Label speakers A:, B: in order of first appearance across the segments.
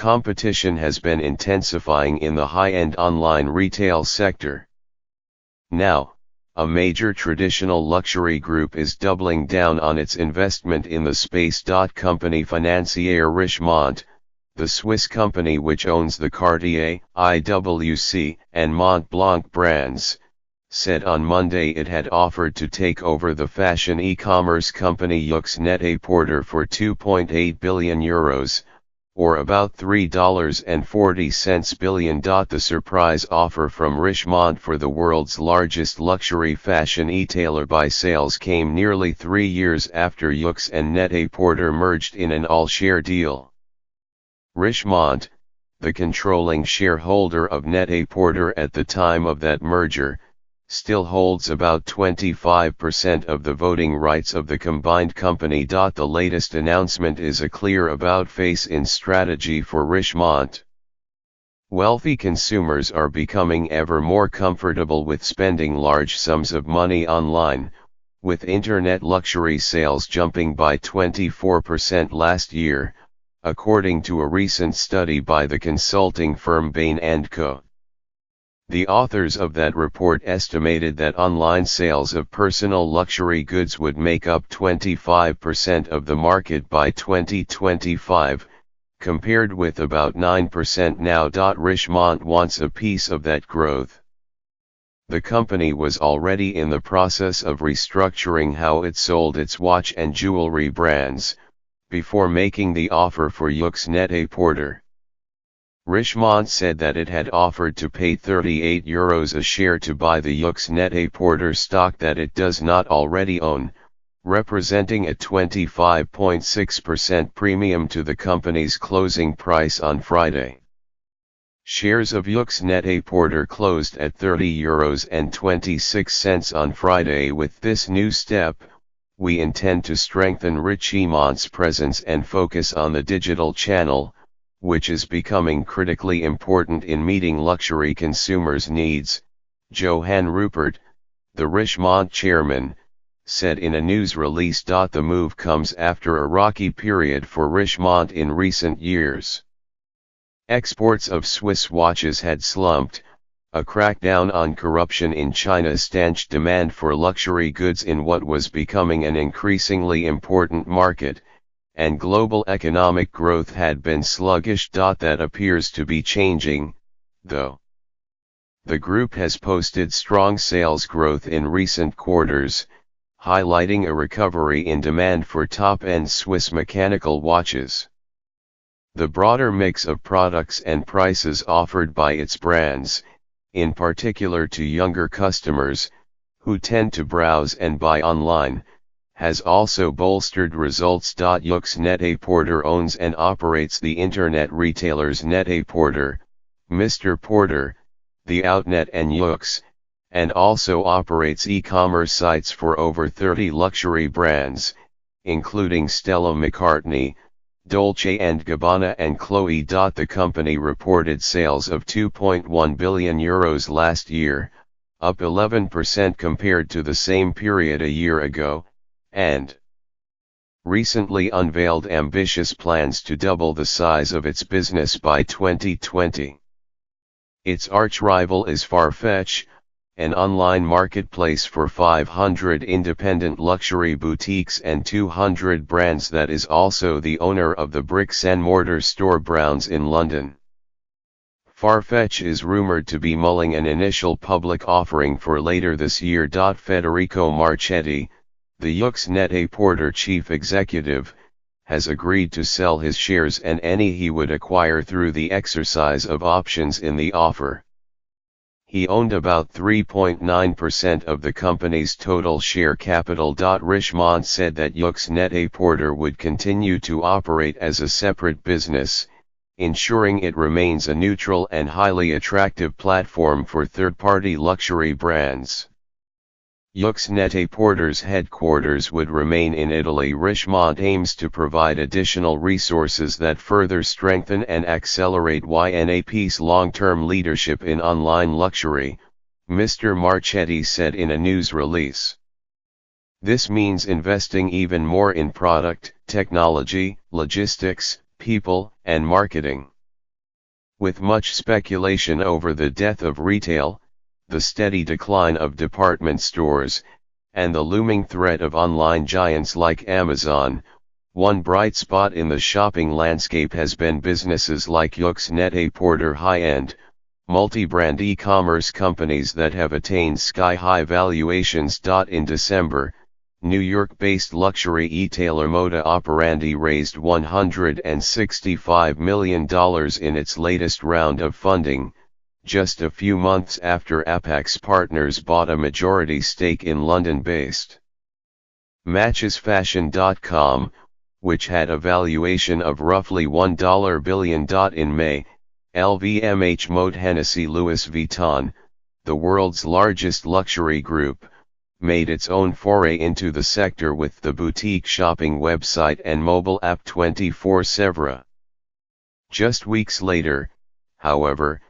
A: competition has been intensifying in the high-end online retail sector. Now, a major traditional luxury group is doubling down on its investment in the space. Company financier Richemont, the Swiss company which owns the Cartier, IWC, and Mont Blanc brands, said on Monday it had offered to take over the fashion e-commerce company Yoox Net-a-Porter for €2.8 billion, or about $3.40 billion. The surprise offer from Richemont for the world's largest luxury fashion e-tailer by sales came nearly 3 years after Yoox and Net-a-Porter merged in an all-share deal. Richemont, the controlling shareholder of Net-a-Porter at the time of that merger, still holds about 25% of the voting rights of the combined company. The latest announcement is a clear about-face in strategy for Richemont. Wealthy consumers are becoming ever more comfortable with spending large sums of money online, with internet luxury sales jumping by 24% last year, according to a recent study by the consulting firm Bain & Co. The authors of that report estimated that online sales of personal luxury goods would make up 25% of the market by 2025, compared with about 9% now. Richemont wants a piece of that growth. The company was already in the process of restructuring how it sold its watch and jewelry brands, before making the offer for Yoox Net-a-Porter. Richemont said that it had offered to pay €38 a share to buy the Yoox Net-a-Porter stock that it does not already own, representing a 25.6% premium to the company's closing price on Friday. Shares of Yoox Net-a-Porter closed at €30.26 on Friday. With this new step, we intend to strengthen Richemont's presence and focus on the digital channel, which is becoming critically important in meeting luxury consumers' needs, Johann Rupert, the Richemont chairman, said in a news release. The move comes after a rocky period for Richemont in recent years. Exports of Swiss watches had slumped, a crackdown on corruption in China stanched demand for luxury goods in what was becoming an increasingly important market, and global economic growth had been sluggish. That appears to be changing, though. The group has posted strong sales growth in recent quarters, highlighting a recovery in demand for top-end Swiss mechanical watches. The broader mix of products and prices offered by its brands, in particular to younger customers, who tend to browse and buy online, has also bolstered results. Yoox Net-a-Porter owns and operates the internet retailers Net-a-Porter, Mr. Porter, The Outnet and Yoox, and also operates e-commerce sites for over 30 luxury brands, including Stella McCartney, Dolce & Gabbana and Chloe. The company reported sales of €2.1 billion last year, up 11% compared to the same period a year ago, and recently unveiled ambitious plans to double the size of its business by 2020. Its arch-rival is Farfetch, an online marketplace for 500 independent luxury boutiques and 200 brands that is also the owner of the bricks-and-mortar store Browns in London. Farfetch is rumored to be mulling an initial public offering for later this year. Federico Marchetti, the Yoox Net-a-Porter chief executive, has agreed to sell his shares and any he would acquire through the exercise of options in the offer. He owned about 3.9% of the company's total share capital. Richemont said that Yoox Net-a-Porter would continue to operate as a separate business, ensuring it remains a neutral and highly attractive platform for third-party luxury brands. Yoox Net-a-Porter's headquarters would remain in Italy. Richemont aims to provide additional resources that further strengthen and accelerate YNAP's long-term leadership in online luxury, Mr. Marchetti said in a news release. This means investing even more in product, technology, logistics, people, and marketing. With much speculation over the death of retail, the steady decline of department stores, and the looming threat of online giants like Amazon, one bright spot in the shopping landscape has been businesses like Yoox, Net-a-Porter, high-end, multi-brand e-commerce companies that have attained sky-high valuations. In December, New York-based luxury e-tailer Moda Operandi raised $165 million in its latest round of funding, just a few months after Apex Partners bought a majority stake in London-based MatchesFashion.com, which had a valuation of roughly $1 billion in May. LVMH Mode Hennessy Louis Vuitton, the world's largest luxury group, made its own foray into the sector with the boutique shopping website and mobile app 24/7. Just weeks later, however,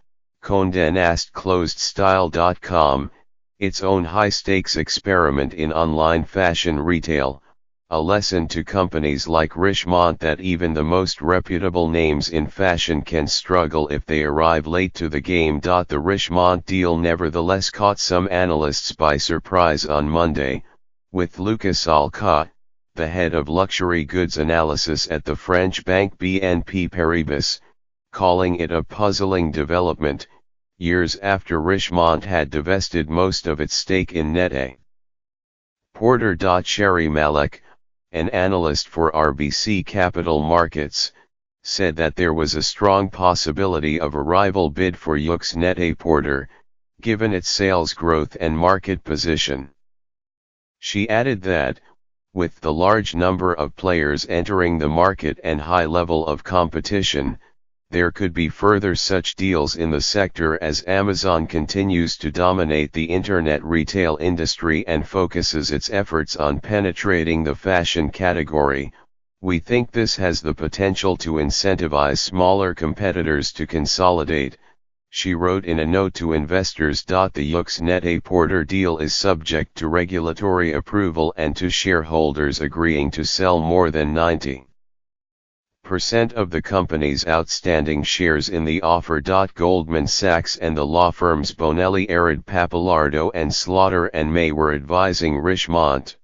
A: Condé Nast closed Style.com, its own high-stakes experiment in online fashion retail, a lesson to companies like Richemont that even the most reputable names in fashion can struggle if they arrive late to the game. The Richemont deal nevertheless caught some analysts by surprise on Monday, with Lucas Alcott, the head of luxury goods analysis at the French bank BNP Paribas, calling it a puzzling development, years after Richemont had divested most of its stake in Net-a-Porter. Sherry Malik, an analyst for RBC Capital Markets, said that there was a strong possibility of a rival bid for Yoox Net-a-Porter, given its sales growth and market position. She added that, with the large number of players entering the market and high level of competition, there could be further such deals in the sector as Amazon continues to dominate the internet retail industry and focuses its efforts on penetrating the fashion category. We think this has the potential to incentivize smaller competitors to consolidate, she wrote in a note to investors. The Yoox Net-a-Porter deal is subject to regulatory approval and to shareholders agreeing to sell more than 90% of the company's outstanding shares in the offer. Goldman Sachs and the law firms Bonelli Arid Pappalardo and Slaughter and May were advising Richemont.